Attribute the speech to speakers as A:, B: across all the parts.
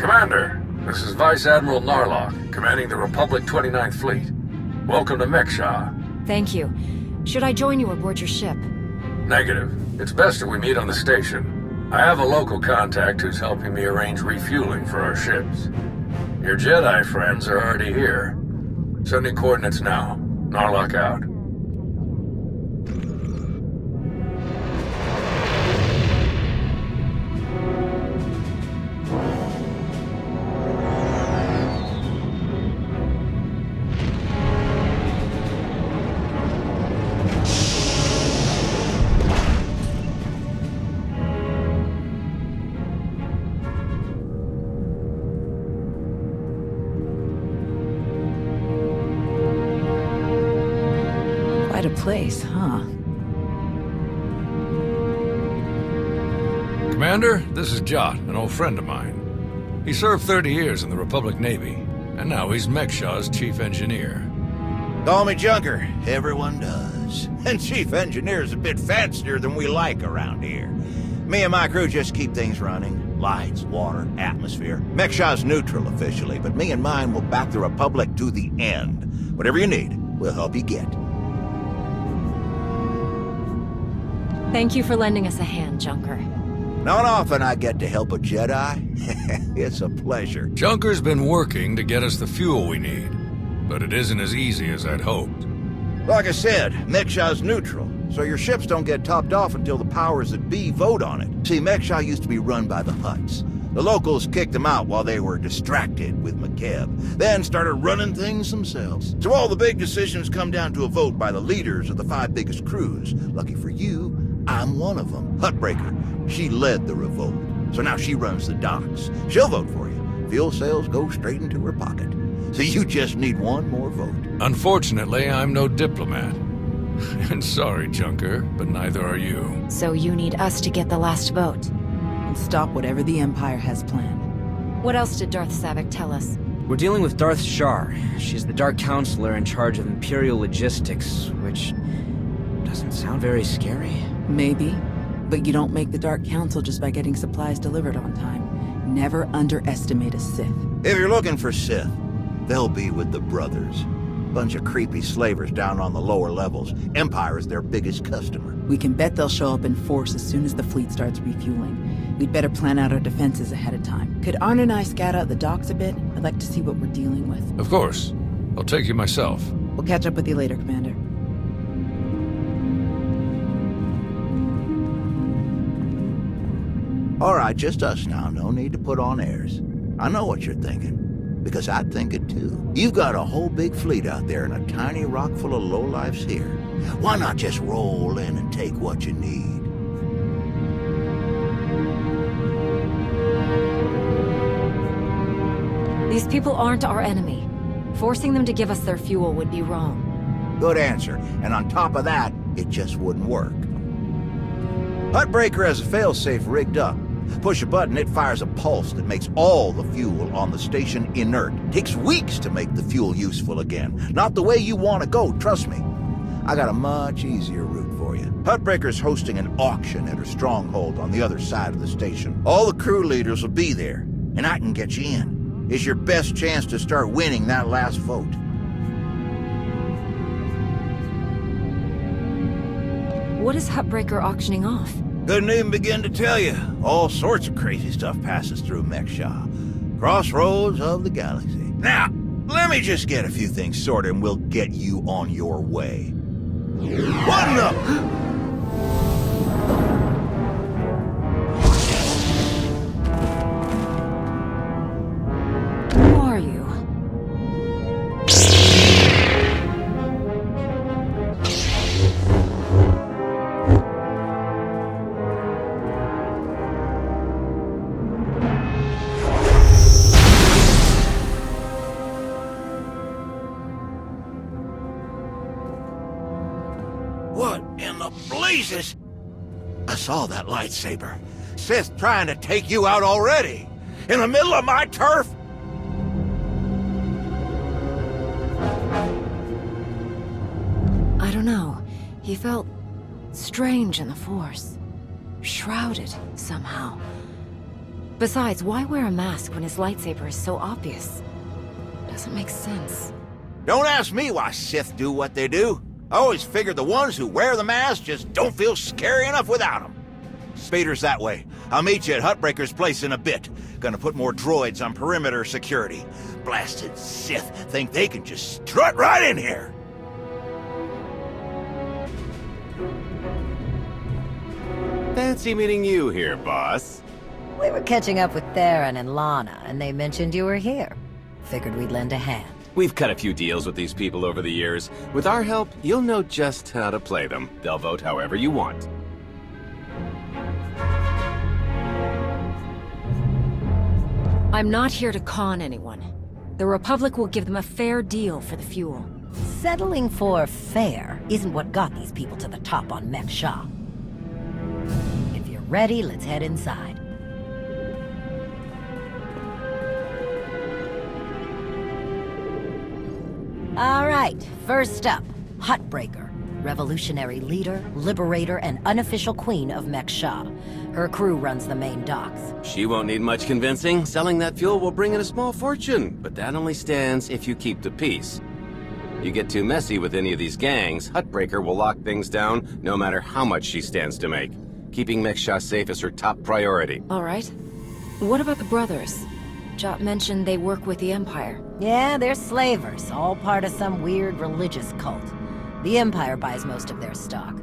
A: Commander, this is Vice Admiral Narlock, commanding the Republic 29th Fleet. Welcome to Mek-Sha.
B: Thank you. Should I join you aboard your ship?
A: Negative. It's best if we meet on the station. I have a local contact who's helping me arrange refueling for our ships. Your Jedi friends are already here. Sending coordinates now. Narlock out.
B: Quite a place, huh?
A: Commander, this is Jot, an old friend of mine. He served 30 years in the Republic Navy, and now he's Mek-Sha's chief engineer.
C: Call me Junker. Everyone does. And chief engineer's a bit fancier than we like around here. Me and my crew just keep things running. Lights, water, atmosphere. Mek-Sha's neutral officially, but me and mine will back the Republic to the end. Whatever you need, we'll help you get.
B: Thank you for lending us a hand, Junker.
C: Not often I get to help a Jedi. It's a pleasure.
A: Junker's been working to get us the fuel we need, but it isn't as easy as I'd hoped.
C: Like I said, Mek-Sha's neutral, so your ships don't get topped off until the powers that be vote on it. See, Mek-Sha used to be run by the Hutts. The locals kicked them out while they were distracted with McKeb, then started running things themselves. So all the big decisions come down to a vote by the leaders of the 5 biggest crews. Lucky for you, I'm one of them. Huttbreaker. She led the revolt. So now she runs the docks. She'll vote for you. Fuel sales go straight into her pocket. So you just need one more vote.
A: Unfortunately, I'm no diplomat. And sorry, Junker, but neither are you.
B: So you need us to get the last vote.
D: And stop whatever the Empire has planned.
B: What else did Darth Savik tell us?
E: We're dealing with Darth Shar. She's the Dark Counselor in charge of Imperial logistics, which doesn't sound very scary.
D: Maybe, but you don't make the Dark Council just by getting supplies delivered on time. Never underestimate a Sith.
C: If you're looking for Sith, they'll be with the Brothers. Bunch of creepy slavers down on the lower levels. Empire is their biggest customer.
D: We can bet they'll show up in force as soon as the fleet starts refueling. We'd better plan out our defenses ahead of time. Could Arn and I scout out the docks a bit? I'd like to see what we're dealing with.
A: Of course. I'll take you myself.
D: We'll catch up with you later, Commander.
C: All right, just us now. No need to put on airs. I know what you're thinking, because I'd think it too. You've got a whole big fleet out there and a tiny rock full of lowlifes here. Why not just roll in and take what you need?
B: These people aren't our enemy. Forcing them to give us their fuel would be wrong.
C: Good answer. And on top of that, it just wouldn't work. Huttbreaker has a failsafe rigged up. Push a button, it fires a pulse that makes all the fuel on the station inert. Takes weeks to make the fuel useful again. Not the way you want to go, trust me. I got a much easier route for you. Huttbreaker's hosting an auction at her stronghold on the other side of the station. All the crew leaders will be there, and I can get you in. It's your best chance to start winning that last vote.
B: What is Huttbreaker auctioning off?
C: Couldn't even begin to tell you. All sorts of crazy stuff passes through Mek-Sha. Crossroads of the galaxy. Now, let me just get a few things sorted and we'll get you on your way. What the... What in the blazes? I saw that lightsaber. Sith trying to take you out already. In the middle of my turf?
B: I don't know. He felt strange in the Force. Shrouded, somehow. Besides, why wear a mask when his lightsaber is so obvious? Doesn't make sense.
C: Don't ask me why Sith do what they do. I always figured the ones who wear the mask just don't feel scary enough without them. Spader's that way. I'll meet you at Huttbreaker's place in a bit. Gonna put more droids on perimeter security. Blasted Sith think they can just strut right in here.
F: Fancy meeting you here, boss.
G: We were catching up with Theron and Lana, and they mentioned you were here. Figured we'd lend a hand.
F: We've cut a few deals with these people over the years. With our help, you'll know just how to play them. They'll vote however you want.
B: I'm not here to con anyone. The Republic will give them a fair deal for the fuel.
G: Settling for fair isn't what got these people to the top on Mek-Sha. If you're ready, let's head inside. All right, first up, Huttbreaker. Revolutionary leader, liberator, and unofficial queen of Mek-Sha. Her crew runs the main docks.
F: She won't need much convincing. Selling that fuel will bring in a small fortune, but that only stands if you keep the peace. You get too messy with any of these gangs, Huttbreaker will lock things down no matter how much she stands to make. Keeping Mek-Sha safe is her top priority.
B: All right. What about the brothers? Jot mentioned they work with the Empire.
G: Yeah, they're slavers, all part of some weird religious cult. The Empire buys most of their stock.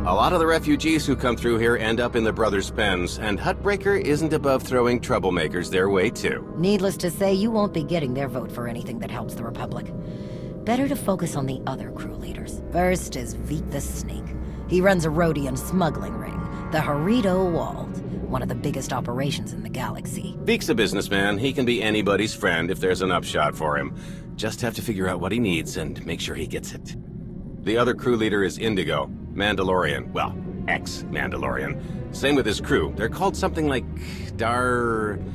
F: A lot of the refugees who come through here end up in the brothers' pens, and Huttbreaker isn't above throwing troublemakers their way too.
G: Needless to say, you won't be getting their vote for anything that helps the Republic. Better to focus on the other crew leaders. First is Veek the Snake. He runs a Rhodian smuggling ring, the Harito Wald, one of the biggest operations in the galaxy.
F: Veek's a businessman. He can be anybody's friend if there's an upshot for him. Just have to figure out what he needs and make sure he gets it. The other crew leader is Indigo, Mandalorian. Well, ex-Mandalorian. Same with his crew. They're called something like Darmanda.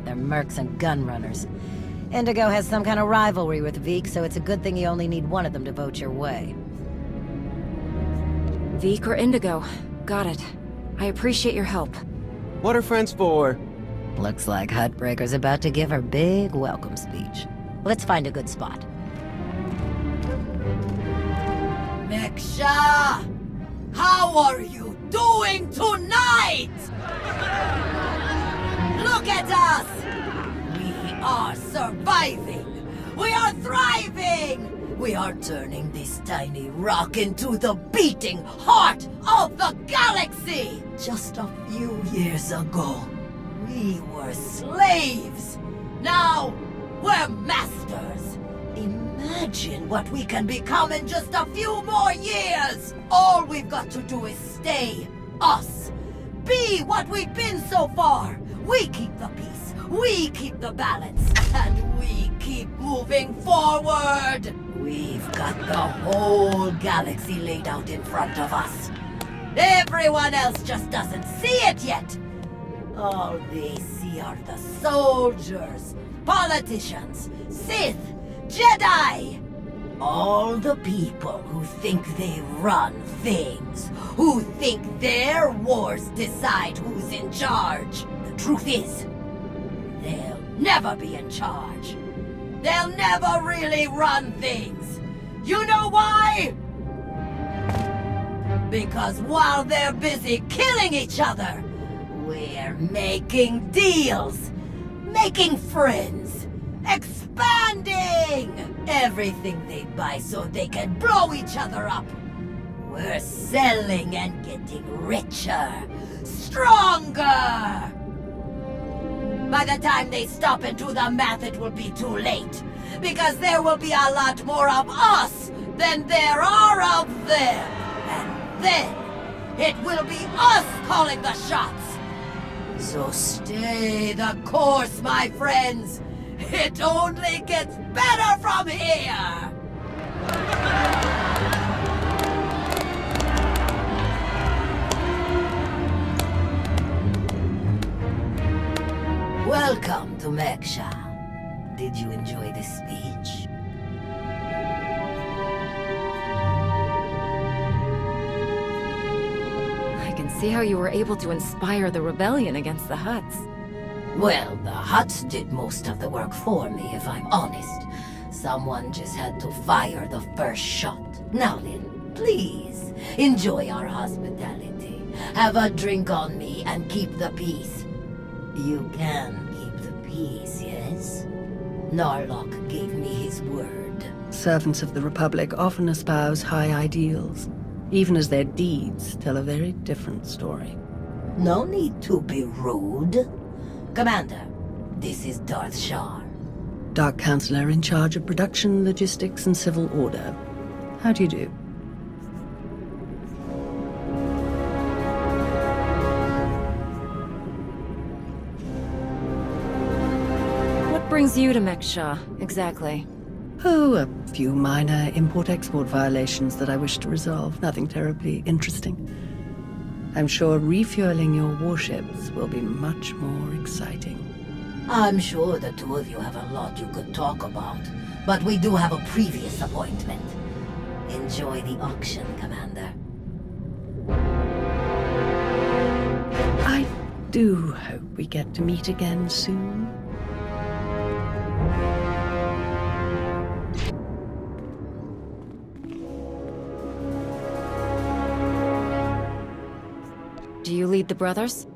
F: They're
G: mercs and gun runners. Indigo has some kind of rivalry with Veek, so it's a good thing you only need one of them to vote your way.
B: Veek or Indigo. Got it. I appreciate your help.
F: What are friends for?
G: Looks like Huttbreaker's about to give her big welcome speech. Let's find a good spot. Mek-Sha! How are you doing tonight? Look at us! We are surviving! We are thriving! We are turning this tiny rock into the beating heart of the galaxy! Just a few years ago, we were slaves. Now, we're masters. Imagine what we can become in just a few more years. All we've got to do is stay us. Be what we've been so far. We keep the peace. We keep the balance. And we keep moving forward. We've got the whole galaxy laid out in front of us. Everyone else just doesn't see it yet. All they see are the soldiers, politicians, Sith, Jedi. All the people who think they run things, who think their wars decide who's in charge. The truth is, they'll never be in charge. They'll never really run things. You know why? Because while they're busy killing each other, we're making deals, making friends, expanding everything they buy so they can blow each other up. We're selling and getting richer, stronger. By the time they stop and do the math, it will be too late. Because there will be a lot more of us than there are of them. And then, it will be us calling the shots. So stay the course, my friends. It only gets better from here. Welcome to Mek-Sha. Did you enjoy this speech?
B: I can see how you were able to inspire the rebellion against the Hutts.
G: Well, the Hutts did most of the work for me, if I'm honest. Someone just had to fire the first shot. Now then, please, enjoy our hospitality. Have a drink on me and keep the peace. You can keep the peace, yes? Narlock gave me his word.
H: Servants of the Republic often espouse high ideals, even as their deeds tell a very different story.
G: No need to be rude. Commander, this is Darth Shar.
H: Dark Counselor in charge of production, logistics, and civil order. How do you do?
B: What brings you to Mek-Sha, exactly?
H: Oh, a few minor import-export violations that I wish to resolve. Nothing terribly interesting. I'm sure refueling your warships will be much more exciting.
G: I'm sure the two of you have a lot you could talk about, but we do have a previous appointment. Enjoy the auction, Commander.
H: I do hope we get to meet again soon.
B: Do you lead the brothers?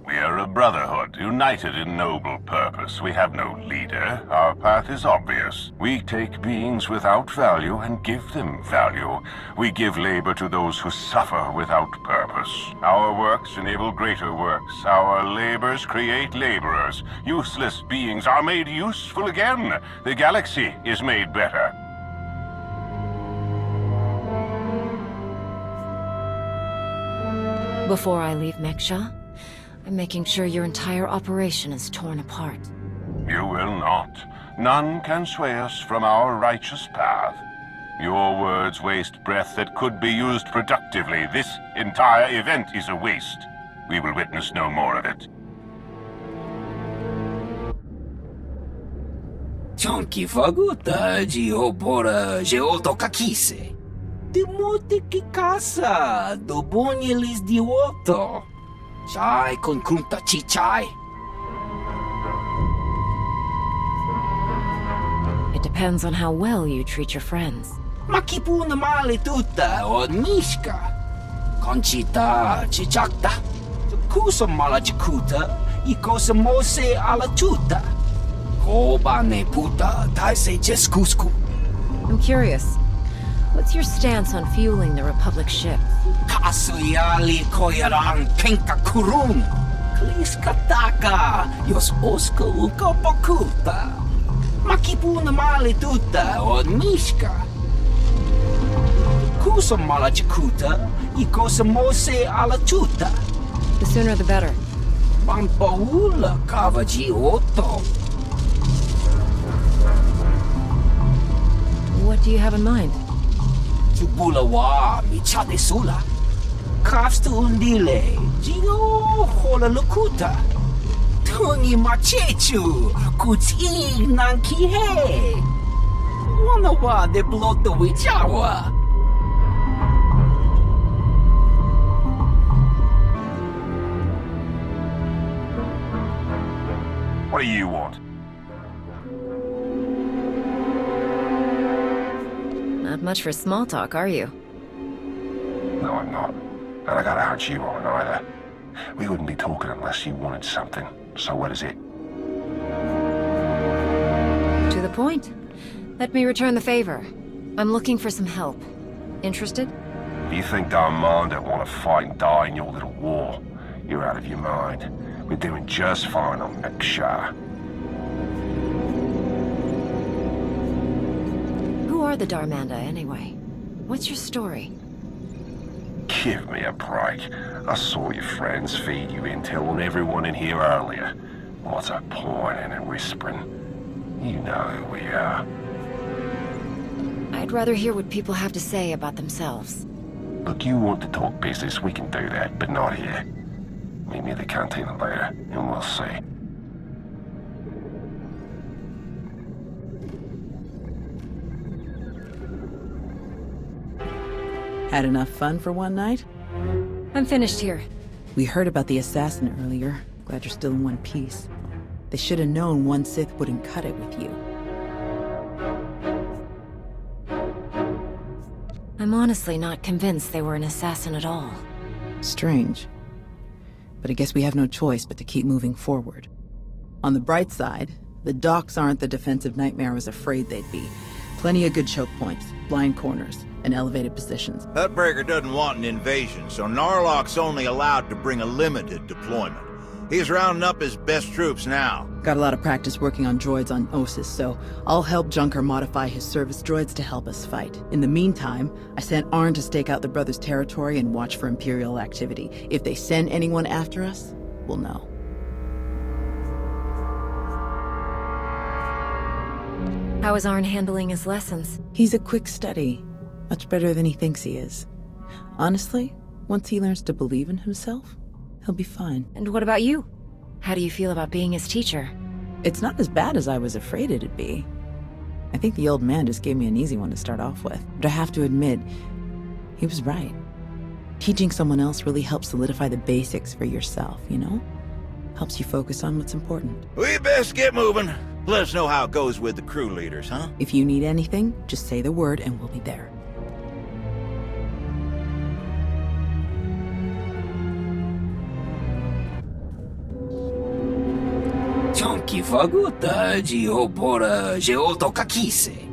I: We are a brotherhood, united in noble purpose. We have no leader. Our path is obvious. We take beings without value and give them value. We give labor to those who suffer without purpose. Our works enable greater works. Our labors create laborers. Useless beings are made useful again. The galaxy is made better.
B: Before I leave Mek-Sha, I'm making sure your entire operation is torn apart.
I: You will not. None can sway us from our righteous path. Your words waste breath that could be used productively. This entire event is a waste. We will witness no more of it.
J: Chonki faguta geopora geotokakise. Demote que casa do bonyelis di otto. Chai con kunta chichai.
B: It depends on how well you treat your friends.
J: Makipuna male tutta od mishka. Conchita chichakta. Kusa mala chikuta. Ikosa mose ala chuta. Koba ne puta taise jeskusku.
B: I'm curious. What's your stance on fueling the Republic ships?
J: Kasuyali koyaran kenka kurun. Kliskataka yos oska uka bakuta. Makipuna male tuta od mishka. Kusa mala chikuta. Ikosa mose ala chuta.
B: The sooner the better.
J: Pampaula kavaji otto.
B: What do you have in mind?
J: Bulawa michade sula. Kafstu undile. Gio hola lukuta. Tungi machechu. Kuti nanki he. Wanawa de bloto wijawa.
I: What do you want?
B: Not much for small talk, are you?
I: No, I'm not. And I gotta hunch you on either. We wouldn't be talking unless you wanted something. So what is it?
B: To the point. Let me return the favor. I'm looking for some help. Interested?
I: You think Darmand don't want to fight and die in your little war? You're out of your mind. We're doing just fine on Mek-Sha.
B: Who are the Darmanda, anyway? What's your story?
I: Give me a break. I saw your friends feed you intel on everyone in here earlier. What's a pointing and whispering? You know who we are.
B: I'd rather hear what people have to say about themselves.
I: Look, you want to talk business, we can do that, but not here. Meet me at the cantina later, and we'll see.
D: Had enough fun for one night?
B: I'm finished here.
D: We heard about the assassin earlier. Glad you're still in one piece. They should have known one Sith wouldn't cut it with you.
B: I'm honestly not convinced they were an assassin at all.
D: Strange. But I guess we have no choice but to keep moving forward. On the bright side, the docks aren't the defensive nightmare I was afraid they'd be. Plenty of good choke points, blind corners, and elevated positions.
C: Hutbreaker doesn't want an invasion, so Narlock's only allowed to bring a limited deployment. He's rounding up his best troops now.
D: Got a lot of practice working on droids on Ossus, so I'll help Junker modify his service droids to help us fight. In the meantime, I sent Arn to stake out the Brothers' territory and watch for Imperial activity. If they send anyone after us, we'll know.
B: How is Arn handling his lessons?
D: He's a quick study. Much better than he thinks he is. Honestly, once he learns to believe in himself, he'll be fine.
B: And what about you? How do you feel about being his teacher?
D: It's not as bad as I was afraid it'd be. I think the old man just gave me an easy one to start off with. But I have to admit, he was right. Teaching someone else really helps solidify the basics for yourself, you know? Helps you focus on what's important.
C: We best get moving. Let us know how it goes with the crew leaders, huh?
D: If you need anything, just say the word and we'll be there.
J: Chonki faguta geopora geotokakise.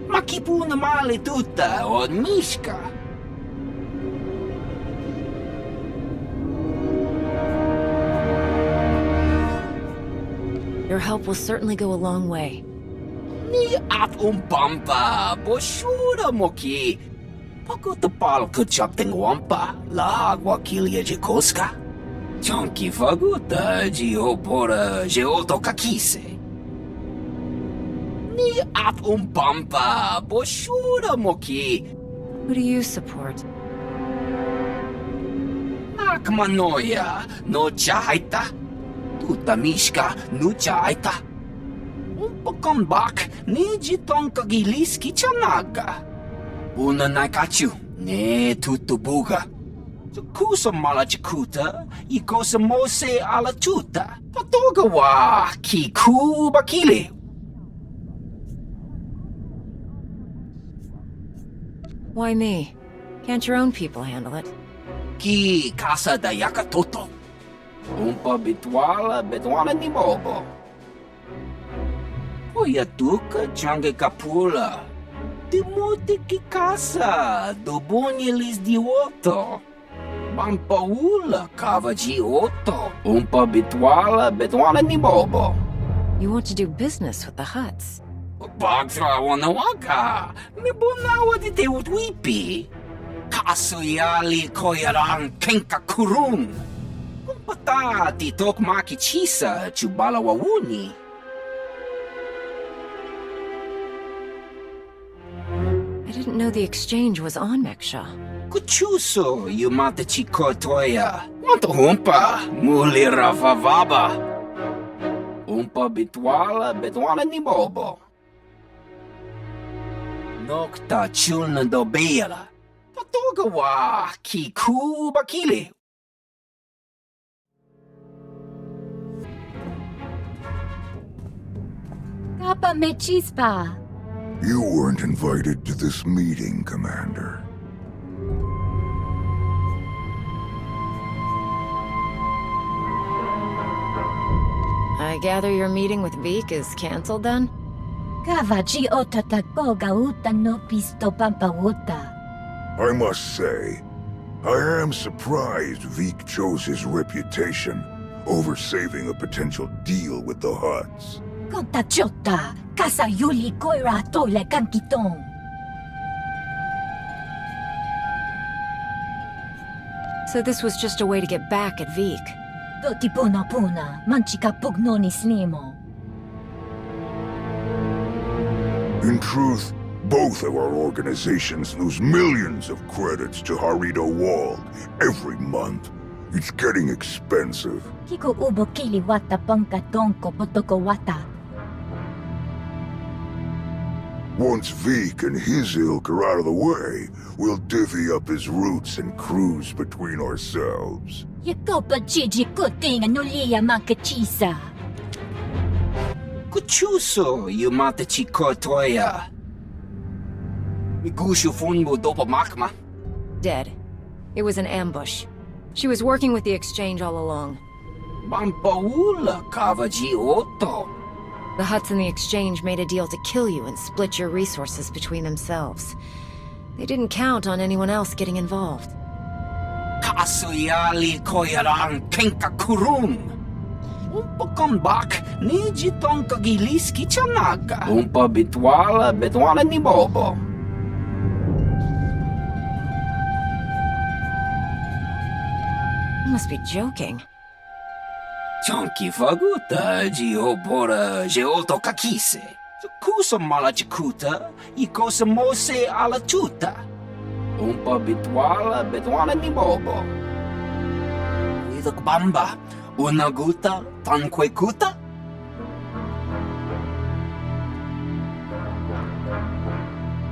J: Makipuna male tutta od mishka.
B: Your help will certainly go a long way.
J: Ni at umpampa boshura moki. Pakutapal kuchapting wampa la wakilia jikoska. Chonki faguta geopora geotokakise. Ni at umpampa boshura moki.
B: Who do you support?
J: Nakmanoya no chaita. Tuta mishka no chaita. Umpakombak ni jitonka giliski chanaga. Una naikachu ne tutubuga. Kusa malachikuta, ikosa mose ala tuta. Patoga wa kiku bakile.
B: Why me? Can't your own people handle it?
J: Ki casa da yakatoto. Umpa bitwala betwana ni bobo. Oyatuka jange kapula. Timote ki casa, dobonilis dioto. Bampaula kava gioto. Umpa bitwala betwana ni bobo.
B: You want to do business with the Hutts?
J: Bagtra wanawaka. Mibunawa di te utwipi. Kasoyali koyaran kenka kurun. Umpata ti tok makichisa chubala wawuni.
B: I didn't know the exchange was on Mek-Sha.
J: Kuchuso yumata chikotoya. Wanto humpa muli ravavaba. Umpa bitwala betwala ni bobo. Nokta chulna dobela. Patoga wa kiku bakile.
K: Kappa me chispa.
L: You weren't invited to this meeting, Commander.
B: I gather your meeting with Veek is cancelled then?
K: Kavachi otatakoga uta no pisto pampauta.
L: I must say, I am surprised Veek chose his reputation over saving a potential deal with the Hutts.
K: Kontachota, kasa yuli koira tole kankitong.
B: So this was just a way to get back at Veek?
K: Doti puna puna, manchika pugnoni snimo.
L: In truth, both of our organizations lose millions of credits to Harrido Wald every month. It's getting expensive.
K: Kiko ubo kili wata pangka tonko potoko wata.
L: Once Vik and his ilk are out of the way, we'll divvy up his roots and cruise between ourselves.
K: Ikaw pa Gigi kuting anulia Mek-Sha.
J: Kuchuso, you mate chikotoya. Migushu funbo dopa makma.
B: Dead. It was an ambush. She was working with the exchange all along.
J: Bampaula kavaji oto.
B: The Hutts and the exchange made a deal to kill you and split your resources between themselves. They didn't count on anyone else getting involved.
J: Kasuyali koyaran kenka kurum. Umpa kombak ni jitong kagiliski chanaga. Umpa bitwala ni bobo.
B: You must be joking.
J: Chonki faguta giopora geoto kakise. Kusa malachikuta, ikosa mose ala chuta. Umpa bitwala ni bobo. Widok bamba, unaguta, tanquekuta.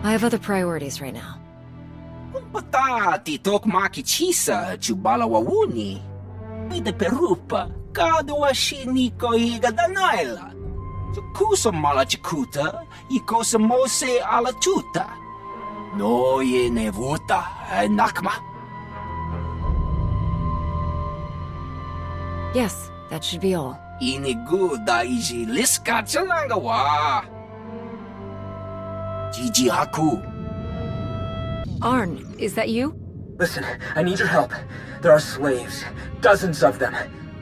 B: I have other priorities right now.
J: Umpata titok makichisa chubala wawuni. Pide perupa, kadwa shiniko igadanaila. Kusa malachikuta, ikosa mose ala chuta. No ye nevuta, nakma.
B: Yes, that should be all.
J: Inigu daiji liska chanagawa. Jiji haku.
B: Arn, is that you?
M: Listen, I need your help. There are slaves. Dozens of them.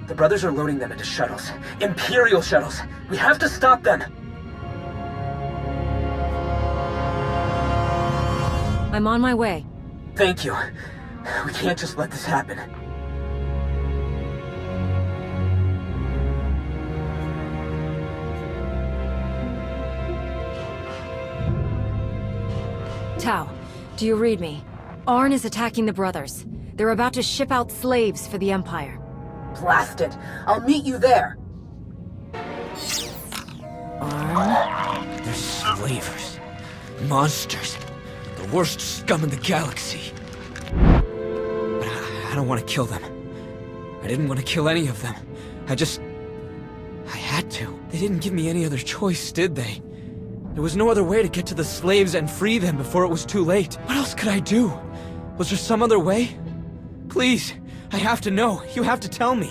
M: The brothers are loading them into shuttles. Imperial shuttles. We have to stop them.
B: I'm on my way.
M: Thank you. We can't just let this happen.
B: Tau, do you read me? Arn is attacking the brothers. They're about to ship out slaves for the Empire.
M: Blast it! I'll meet you there!
E: Arn? They're slavers. Monsters. The worst scum in the galaxy. But I don't want to kill them. I didn't want to kill any of them. I had to. They didn't give me any other choice, did they? There was no other way to get to the slaves and free them before it was too late. What else could I do? Was there some other way? Please, I have to know. You have to tell me.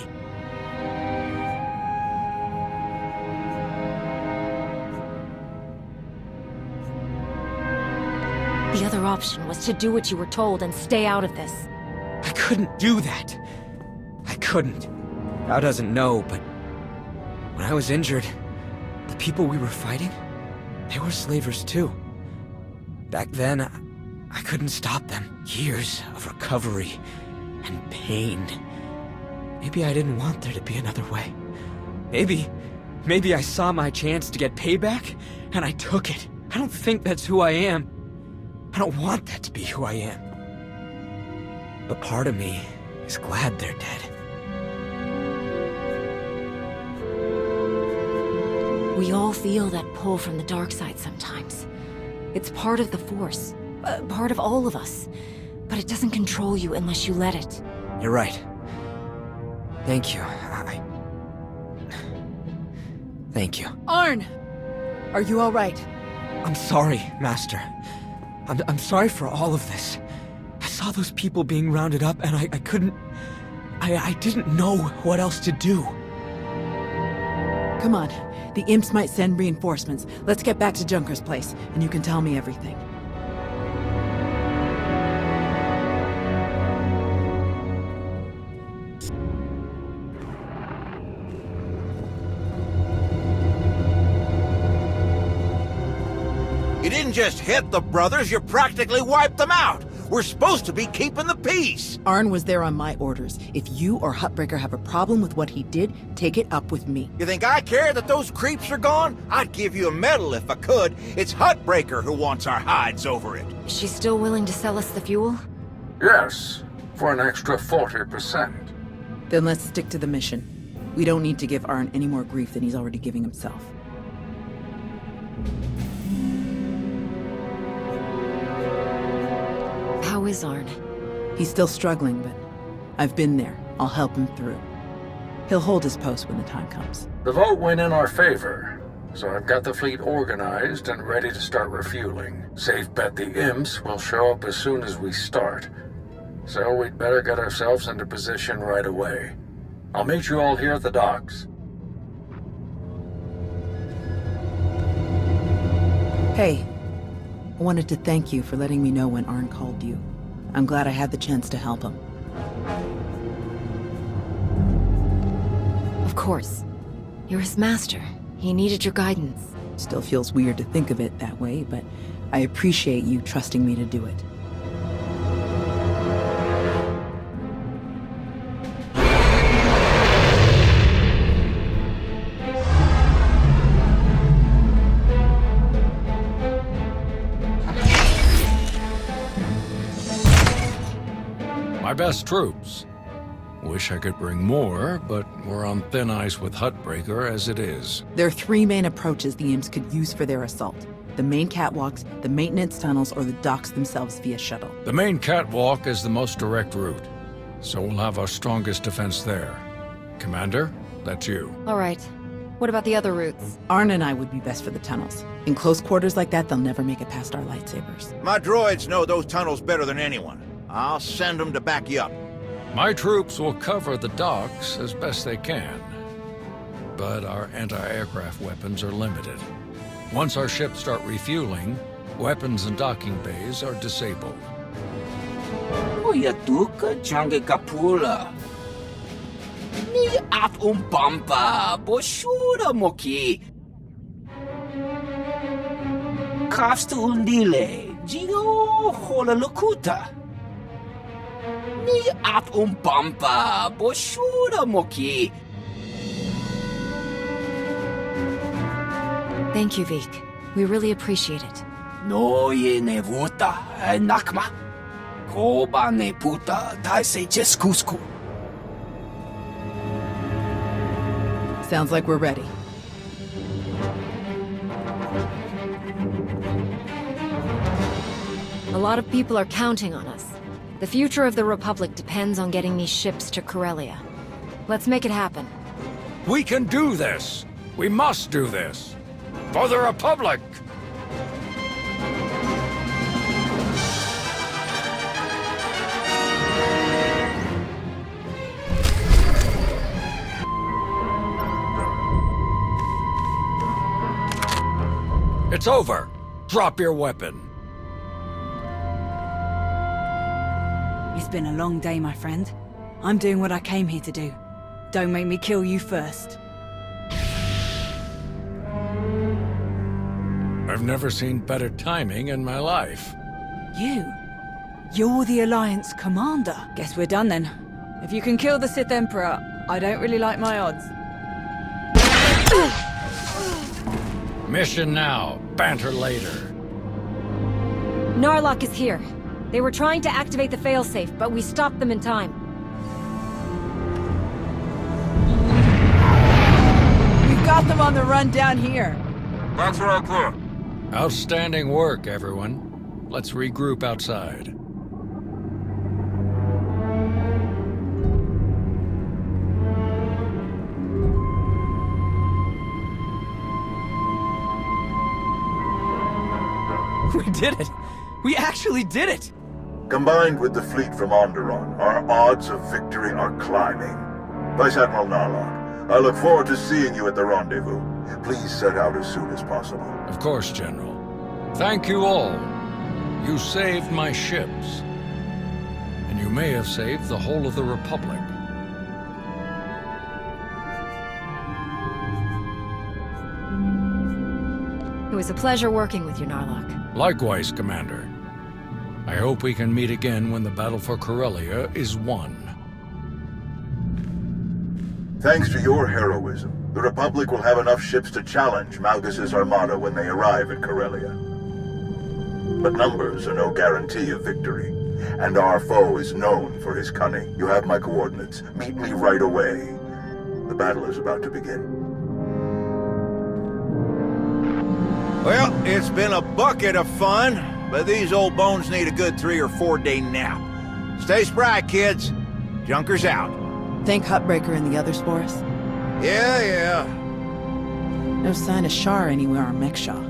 B: The other option was to do what you were told and stay out of this.
E: I couldn't do that. I couldn't. Tao doesn't know, but when I was injured, the people we were fighting, they were slavers too. Back then, I couldn't stop them. Years of recovery and pain. Maybe I didn't want there to be another way. Maybe I saw my chance to get payback, and I took it. I don't think that's who I am. I don't want that to be who I am. But part of me is glad they're dead.
B: We all feel that pull from the dark side sometimes. It's part of the Force, part of all of us. But it doesn't control you unless you let it.
E: You're right. Thank you. Thank you.
D: Arn! Are you all right?
E: I'm sorry, Master. I'm sorry for all of this. I saw those people being rounded up and I couldn't... I didn't know what else to do.
D: Come on. The imps might send reinforcements. Let's get back to Junker's place, and you can tell me everything.
C: You didn't just hit the brothers, you practically wiped them out. We're supposed to be keeping the peace.
D: Arn was there on my orders. If you or Huttbreaker have a problem with what he did, take it up with me.
C: You think I care that those creeps are gone? I'd give you a medal if I could. It's Huttbreaker who wants our hides over it.
B: Is she still willing to sell us the fuel?
A: Yes, for an extra 40%.
D: Then let's stick to the mission. We don't need to give Arn any more grief than he's already giving himself.
B: is Arn?
D: He's still struggling, but I've been there. I'll help him through. He'll hold his post when the time comes.
A: The vote went in our favor, so I've got the fleet organized and ready to start refueling. Safe bet the imps will show up as soon as we start. So we'd better get ourselves into position right away. I'll meet you all here at the docks.
D: Hey, I wanted to thank you for letting me know when Arn called you. I'm glad I had the chance to help him.
B: Of course. You're his master. He needed your guidance.
D: Still feels weird to think of it that way, but I appreciate you trusting me to do it.
A: My best troops. Wish I could bring more, but we're on thin ice with Huttbreaker as it is.
D: There are three main approaches the imps could use for their assault. The main catwalks, the maintenance tunnels, or the docks themselves via shuttle.
A: The main catwalk is the most direct route, so we'll have our strongest defense there. Commander, that's you.
B: All right. What about the other routes?
D: Arn and I would be best for the tunnels. In close quarters like that, they'll never make it past our lightsabers.
C: My droids know those tunnels better than anyone. I'll send them to back you up.
A: My troops will cover the docks as best they can, but our anti-aircraft weapons are limited. Once our ships start refueling, weapons and docking bays are disabled.
J: Oya tuka change kapula. Ni at umpampa boshura moki. Kafstu undile, jigo hola lokuta. Ni at umpampa boshura moki.
B: Thank you, Vik. We really appreciate it.
J: No ye ne vuta nakma. Koba ne puta taise jeskusku.
D: Sounds like we're ready.
B: A lot of people are counting on us. The future of the Republic depends on getting these ships to Corellia. Let's make it happen.
A: We can do this! We must do this! For the Republic! It's over! Drop your weapon!
N: It's been a long day, my friend. I'm doing what I came here to do. Don't make me kill you first.
A: I've never seen better timing in my life.
N: You're the Alliance commander. Guess we're done then. If you can kill the Sith Emperor, I don't really like my odds.
A: Mission now, banter later.
B: Narlock is here. They were trying to activate the failsafe, but we stopped them in time.
N: We've got them on the run down here.
L: That's all clear.
A: Outstanding work, everyone. Let's regroup outside.
E: We did it! We actually did it!
L: Combined with the fleet from Onderon, our odds of victory are climbing. Vice Admiral Narlock, I look forward to seeing you at the rendezvous. Please set out as soon as possible.
A: Of course, General. Thank you all. You saved my ships. And you may have saved the whole of the Republic.
B: It was a pleasure working with you, Narlock.
A: Likewise, Commander. I hope we can meet again when the battle for Corellia is won.
L: Thanks to your heroism, the Republic will have enough ships to challenge Malgus's armada when they arrive at Corellia. But numbers are no guarantee of victory, and our foe is known for his cunning. You have my coordinates. Meet me right away. The battle is about to begin.
C: Well, it's been a bucket of fun. but these old bones need a good 3 or 4 day nap. Stay spry, kids. Junker's out.
D: Think Hutbreaker and the others for us?
C: Yeah.
D: No sign of Shar anywhere on Mek-Sha.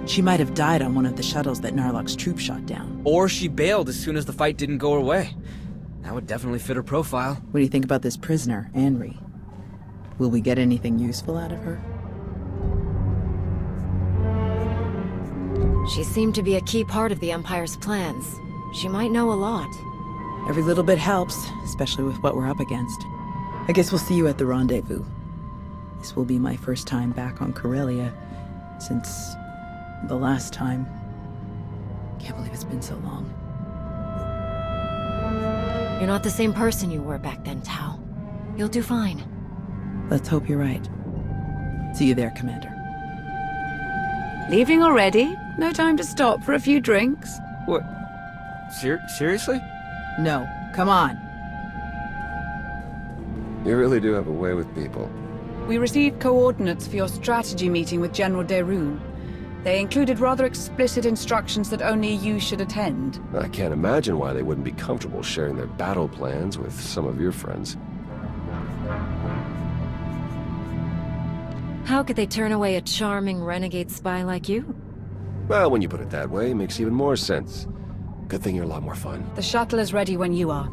D: She might have died on one of the shuttles that Narlock's troop shot down.
E: Or she bailed as soon as the fight didn't go her way. That would definitely fit her profile.
D: What do you think about this prisoner, Anri? Will we get anything useful out of her?
B: She seemed to be a key part of the Empire's plans. She might know a lot.
D: Every little bit helps, especially with what we're up against. I guess we'll see you at the rendezvous. This will be my first time back on Corellia since the last time. Can't believe it's been so long.
B: You're not the same person you were back then, Tau. You'll do fine.
D: Let's hope you're right. See you there, Commander.
N: Leaving already? No time to stop for a few drinks?
E: What? Seriously?
D: No. Come on.
O: You really do have a way with people.
N: We received coordinates for your strategy meeting with General Derun. They included rather explicit instructions that only you should attend.
O: I can't imagine why they wouldn't be comfortable sharing their battle plans with some of your friends.
B: How could they turn away a charming renegade spy like you?
O: Well, when you put it that way, it makes even more sense. Good thing you're a lot more fun.
N: The shuttle is ready when you are.